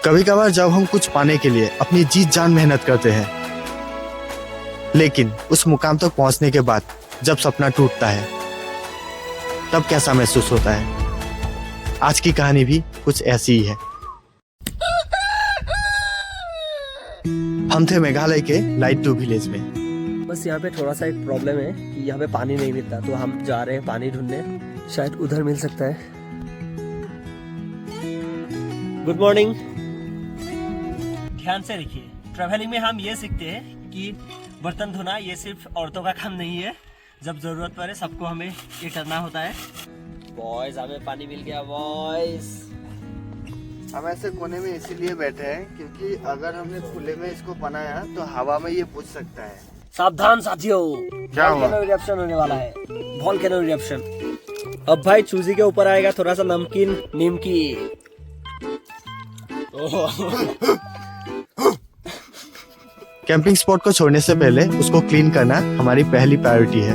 कभी कभार जब हम कुछ पाने के लिए अपनी जी जान मेहनत करते हैं, लेकिन उस मुकाम तक पहुंचने के बाद जब सपना टूटता है, तब कैसा महसूस होता है। आज की कहानी भी कुछ ऐसी ही है। हम थे मेघालय के लाइट टू विलेज में। बस यहाँ पे थोड़ा सा एक प्रॉब्लम है कि यहाँ पे पानी नहीं मिलता, तो हम जा रहे हैं पानी ढूंढने। शायद उधर मिल सकता है। Good morning. ध्यान से देखिए, ट्रैवलिंग में हम ये सीखते हैं कि बर्तन धोना ये सिर्फ औरतों का काम नहीं है। जब जरूरत पड़े सबको हमें ये करना होता है। बॉयज, हमें पानी मिल गया बॉयज। हम ऐसे कोने में इसीलिए बैठे हैं क्योंकि अगर हमने खुले में इसको बनाया तो हवा में ये बुझ सकता है। सावधान साथियों, क्या हुआ? वोल्केनो इरप्शन होने वाला है। Volcano eruption. अब भाई चूजी के ऊपर आएगा थोड़ा सा नमकीन निमकी। कैंपिंग स्पॉट को छोड़ने से पहले उसको क्लीन करना हमारी पहली प्रायोरिटी है।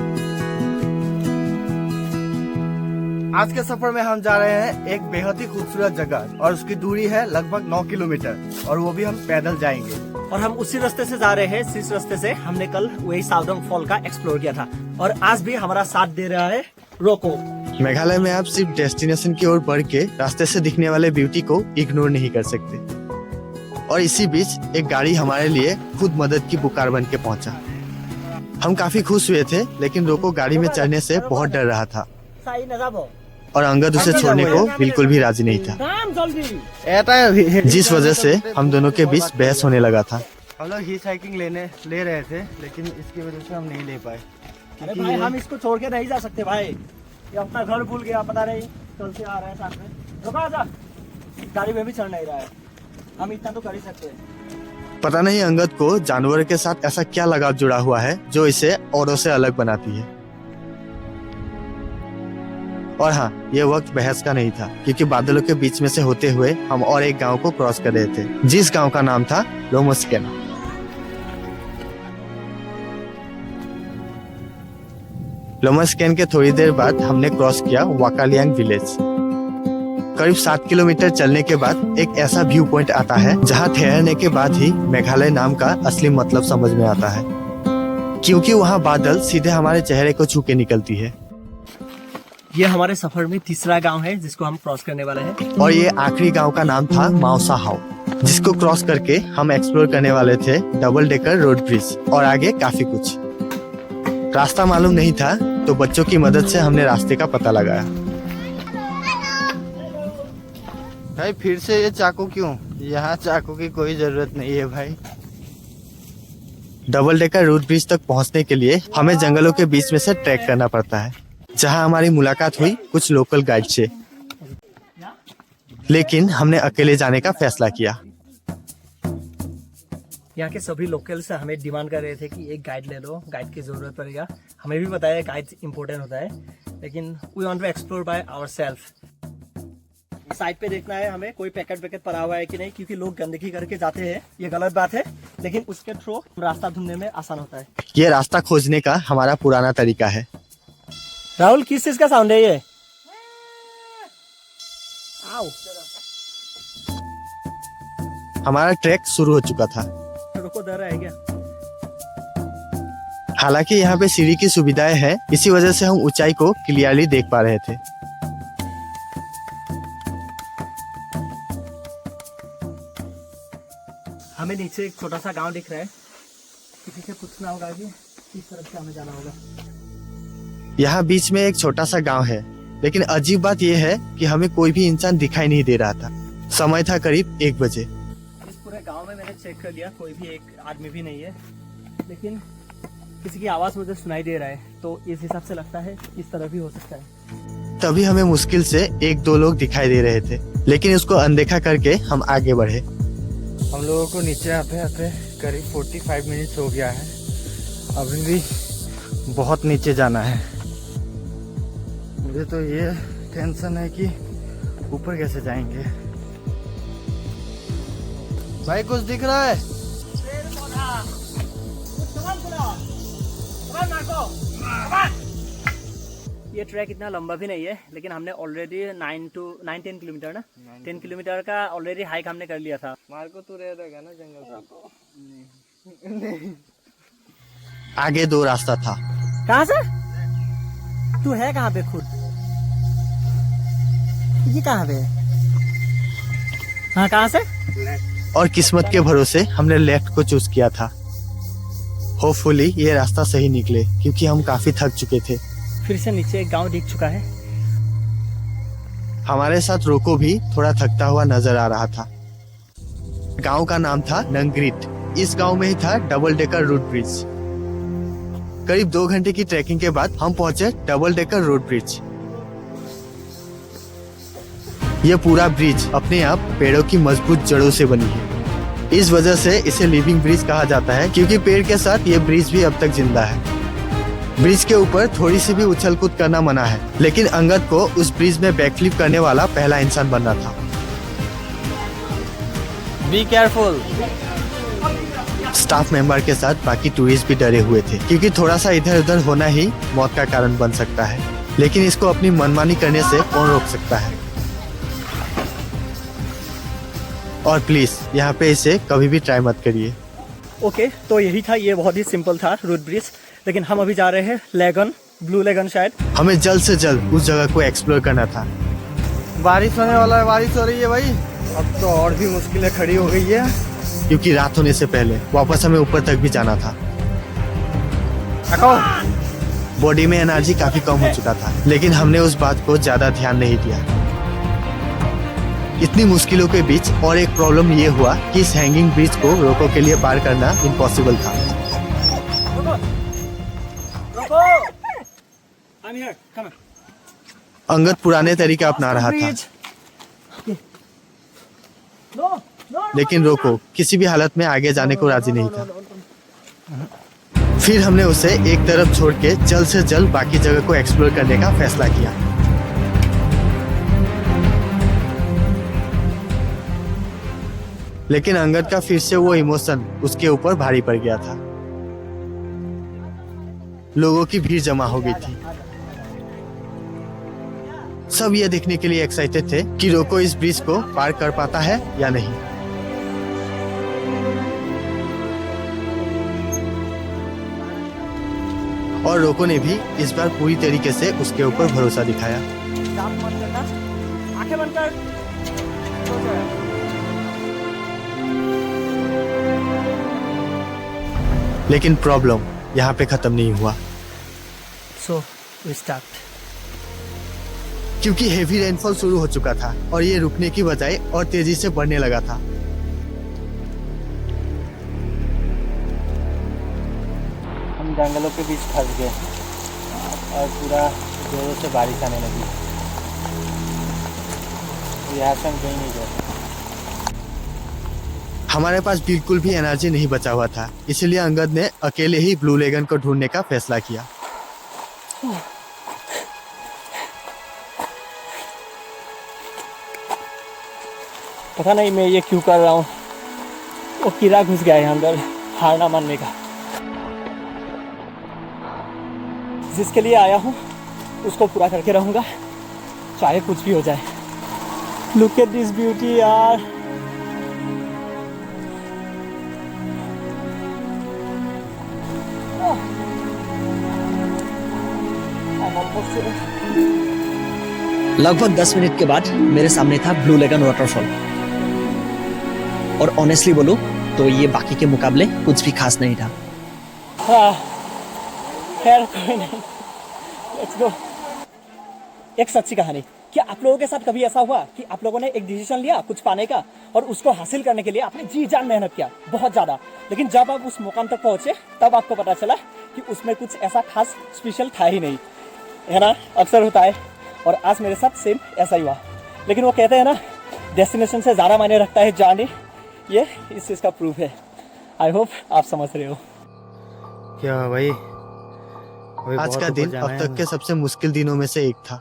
आज के सफर में हम जा रहे हैं एक बेहद ही खूबसूरत जगह और उसकी दूरी है लगभग 9 किलोमीटर और वो भी हम पैदल जाएंगे। और हम उसी रास्ते से जा रहे हैं जिस रास्ते से हमने कल वही सावडोंग फॉल का एक्सप्लोर किया था। और आज भी हमारा साथ दे रहा है रोको। मेघालय में आप सिर्फ डेस्टिनेशन की ओर बढ़ के रास्ते से दिखने वाले ब्यूटी को इग्नोर नहीं कर सकते। और इसी बीच एक गाड़ी हमारे लिए खुद मदद की पुकार बन के पहुंचा। हम काफी खुश हुए थे, लेकिन रोको गाड़ी में चढ़ने से बहुत डर रहा था और अंगद उसे छोड़ने को बिल्कुल भी राजी नहीं था, जिस वजह से हम दोनों के बीच बहस होने लगा था। हम लोग हिच हाइकिंग ले रहे थे, लेकिन इसकी वजह से हम नहीं ले पाए। अरे भाई, हम इसको छोड़ के नहीं जा सकते भाई। ये अपना घर भूल गया, पता नहीं कल से आ रहा है साथ में। रुका जा, गाड़ी में भी चढ़ नहीं रहा है। हम इतना तो कर ही सकते हैं। पता नहीं अंगद को जानवर के साथ ऐसा क्या लगाव जुड़ा हुआ है जो इसे औरों से अलग बनाती है। और हाँ, ये वक्त बहस का नहीं था, क्योंकि बादलों के बीच में से होते हुए हम और एक गांव को क्रॉस कर रहे थे, जिस गांव का नाम था लोमस्केन। लोमस्केन के थोड़ी देर बाद हमने क्रॉस किया वाकालियांग विलेज। करीब 7 किलोमीटर चलने के बाद एक ऐसा व्यू पॉइंट आता है जहां ठहरने के बाद ही मेघालय नाम का असली मतलब समझ में आता है, क्योंकि वहां बादल सीधे हमारे चेहरे को छू के निकलती है। ये हमारे सफर में तीसरा गांव है जिसको हम क्रॉस करने वाले हैं। और ये आखिरी गांव का नाम था माउसा हाउ, जिसको क्रॉस करके हम एक्सप्लोर करने वाले थे डबल डेकर रोड ब्रिज और आगे काफी कुछ। रास्ता मालूम नहीं था, तो बच्चों की मदद से हमने रास्ते का पता लगाया। भाई फिर से ये चाकू क्यों? यहाँ चाकू की कोई जरूरत नहीं है भाई। डबल डेकर रोड ब्रिज तक पहुँचने के लिए हमें जंगलों के बीच में से ट्रैक करना पड़ता है, जहाँ हमारी मुलाकात हुई कुछ लोकल गाइड से। लेकिन हमने अकेले जाने का फैसला किया। यहाँ के सभी लोकल से हमें डिमांड कर रहे थे कि एक गाइड ले लो, गाइड की जरूरत पड़ेगा। हमें भी पता है गाइड इम्पोर्टेंट होता है, लेकिन we want to explore by ourselves. Side पे देखना है हमें कोई पैकेट पड़ा हुआ है कि नहीं, क्योंकि लोग गंदगी करके जाते हैं, ये गलत बात है। लेकिन उसके थ्रू रास्ता ढूंढने में आसान होता है। ये रास्ता खोजने का हमारा पुराना तरीका है। राहुल, किस चीज का साउंड है ये? आओ। हमारा ट्रैक शुरू हो चुका था। रुको, डर रहा है क्या? हालांकि यहाँ पे सीढ़ी की सुविधाएं हैं, इसी वजह से हम ऊंचाई को क्लियरली देख पा रहे थे। हमें नीचे एक छोटा सा गांव दिख रहा है। किसी से पूछना होगा कि किस तरफ से हमें जाना होगा। यहाँ बीच में एक छोटा सा गांव है, लेकिन अजीब बात यह है कि हमें कोई भी इंसान दिखाई नहीं दे रहा था। समय था करीब 1 बजे। इस पूरे गांव में मैंने चेक कर लिया, कोई भी एक आदमी भी नहीं है, लेकिन किसी की आवाज मुझे सुनाई दे रहा है, तो इस हिसाब से लगता है इस तरफ भी हो सकता है। तभी हमें मुश्किल से 1-2 लोग दिखाई दे रहे थे, लेकिन उसको अनदेखा करके हम आगे बढ़े। हम लोगों को नीचे आते आते करीब 45 मिनट हो गया है। अभी भी बहुत नीचे जाना है। मुझे तो ये टेंशन है कि ऊपर कैसे जाएंगे। भाई कुछ दिख रहा है? ये ट्रैक इतना लंबा भी नहीं है, लेकिन हमने ऑलरेडी 9-10 किलोमीटर ना 10 किलोमीटर का ऑलरेडी हाइक हमने कर लिया था। मार्को तू रहेगा ना जंगल आगे 2 रास्ता था। कहाँ से तू है? कहाँ पे खुद? ये कहाँ पे है? हाँ, कहाँ से? और किस्मत के भरोसे हमने लेफ्ट को चूज किया था। होपफुली ये रास्ता सही निकले, क्योंकि हम काफी थक चुके थे। फिर से नीचे एक गांव दिख चुका है। हमारे साथ रोको भी थोड़ा थकता हुआ नजर आ रहा था। गांव का नाम था नंगरीट। इस गांव में ही था डबल डेकर रोड ब्रिज। करीब 2 घंटे की ट्रैकिंग के बाद हम पहुंचे डबल डेकर रोड ब्रिज। यह पूरा ब्रिज अपने आप पेड़ों की मजबूत जड़ों से बनी है। इस वजह से इसे लिविंग ब्रिज कहा जाता है, क्योंकि पेड़ के साथ ये ब्रिज भी अब तक जिंदा है। ब्रिज के ऊपर थोड़ी सी भी उछल कूद करना मना है, लेकिन अंगद को उस ब्रिज में बैकफ्लिप करने वाला पहला इंसान बनना था। Be careful. स्टाफ मेंबर के साथ बाकी टूरिस्ट भी डरे हुए थे, क्योंकि थोड़ा सा इधर उधर होना ही मौत का कारण बन सकता है। लेकिन इसको अपनी मनमानी करने से कौन रोक सकता है। और प्लीज यहाँ पे इसे कभी भी ट्राई मत करिए। ओके, तो यही था। ये बहुत ही सिंपल था रोड ब्रिज। लेकिन हम अभी जा रहे हैं लेगन, ब्लू लेगन शायद। हमें जल्द से जल्द उस जगह को एक्सप्लोर करना था। बारिश होने वाला है, बारिश हो रही है भाई। अब तो और भी मुश्किलें खड़ी हो गई है, क्योंकि रात होने से पहले वापस हमें ऊपर तक भी जाना था। बॉडी में एनर्जी काफी कम हो चुका था, लेकिन हमने उस बात को ज्यादा ध्यान नहीं दिया। इतनी मुश्किलों के बीच और एक प्रॉब्लम ये हुआ कि इस हैंगिंग ब्रिज को रोको के लिए पार करना इम्पॉसिबल था। अंगद पुराने तरीका अपना रहा था, लेकिन रोको किसी भी हालत में आगे जाने को राजी नहीं था। फिर हमने उसे एक तरफ छोड़ के जल्द से जल्द बाकी जगह को एक्सप्लोर करने का फैसला किया। लेकिन अंगद का फिर से वो इमोशन उसके ऊपर भारी पड़ गया था। लोगों की भीड़ जमा हो गई थी। सब ये देखने के लिए एक्साइटेड थे कि रोको इस ब्रिज को पार कर पाता है या नहीं। और रोको ने भी इस बार पूरी तरीके से उसके ऊपर भरोसा दिखाया। आंखें बंद कर। लेकिन प्रॉब्लम यहाँ पे खत्म नहीं हुआ। So we start. क्योंकि हेवी रेनफॉल शुरू हो चुका था और ये रुकने की बजाय और तेजी से बढ़ने लगा था। हम जंगलों के बीच फंस गए और पूरा जोरों से बारिश आने लगी। यहाँ से हम कहीं नहीं गए। हमारे पास बिल्कुल भी एनर्जी नहीं बचा हुआ था, इसलिए अंगद ने अकेले ही ब्लू लेगन को ढूंढने का फैसला किया। पता नहीं मैं ये क्यों कर रहा हूँ। वो कीड़ा घुस गया है अंदर, हार ना मानने का। जिसके लिए आया हूँ उसको पूरा करके रहूंगा, चाहे कुछ भी हो जाए। लुक एट दिस ब्यूटी यार। लगभग 10 मिनट के बाद मेरे सामने था ब्लू लेगन वाटरफॉल। और ऑनेस्टली बोलूं तो ये बाकी के मुकाबले कुछ भी खास नहीं था। खैर कोई नहीं, लेट्स गो। एक सच्ची कहानी। क्या आप लोगों के साथ कभी ऐसा हुआ कि आप लोगों ने एक डिसीजन लिया कुछ पाने का और उसको हासिल करने के लिए आपने जी जान मेहनत किया बहुत ज्यादा, लेकिन जब आप उस मुकाम तक पहुंचे तब आपको पता चला कि उसमें कुछ ऐसा खास स्पेशल था ही नहीं, है ना? अक्सर होता है। और आज मेरे साथ सेम ऐसा ही हुआ। लेकिन वो कहते हैं ना, डेस्टिनेशन से ज़्यादा मायने रखता है जर्नी। ये इस चीज़ का प्रूफ है। आई होप आप समझ रहे हो। क्या भाई, आज का दिन अब तक के सबसे मुश्किल दिनों में से एक था।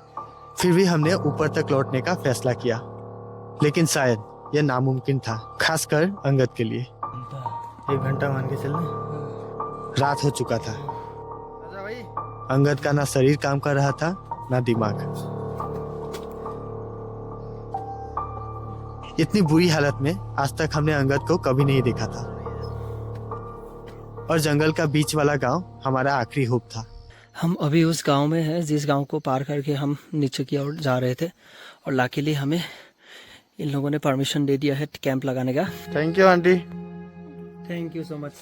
फिर भी हमने ऊपर तक लौटने का फैसला किया, लेकिन शायद यह नामुमकिन था, खासकर अंगद के लिए। 1 घंटा मान के चलना। रात हो चुका था। अंगद का ना शरीर काम कर रहा था ना दिमाग। इतनी बुरी हालत में आज तक हमने अंगद को कभी नहीं देखा था, और जंगल का बीच वाला गांव हमारा आखिरी होप था। हम अभी उस गांव में हैं जिस गांव को पार करके हम नीचे की ओर जा रहे थे, और लाकीली हमें इन लोगों ने परमिशन दे दिया है कैंप लगाने का। Thank you aunty. Thank you so much.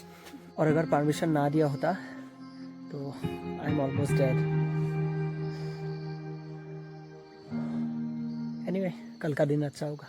और अगर परमिशन ना दिया होता तो I am almost dead. Anyway, कल का दिन अच्छा होगा।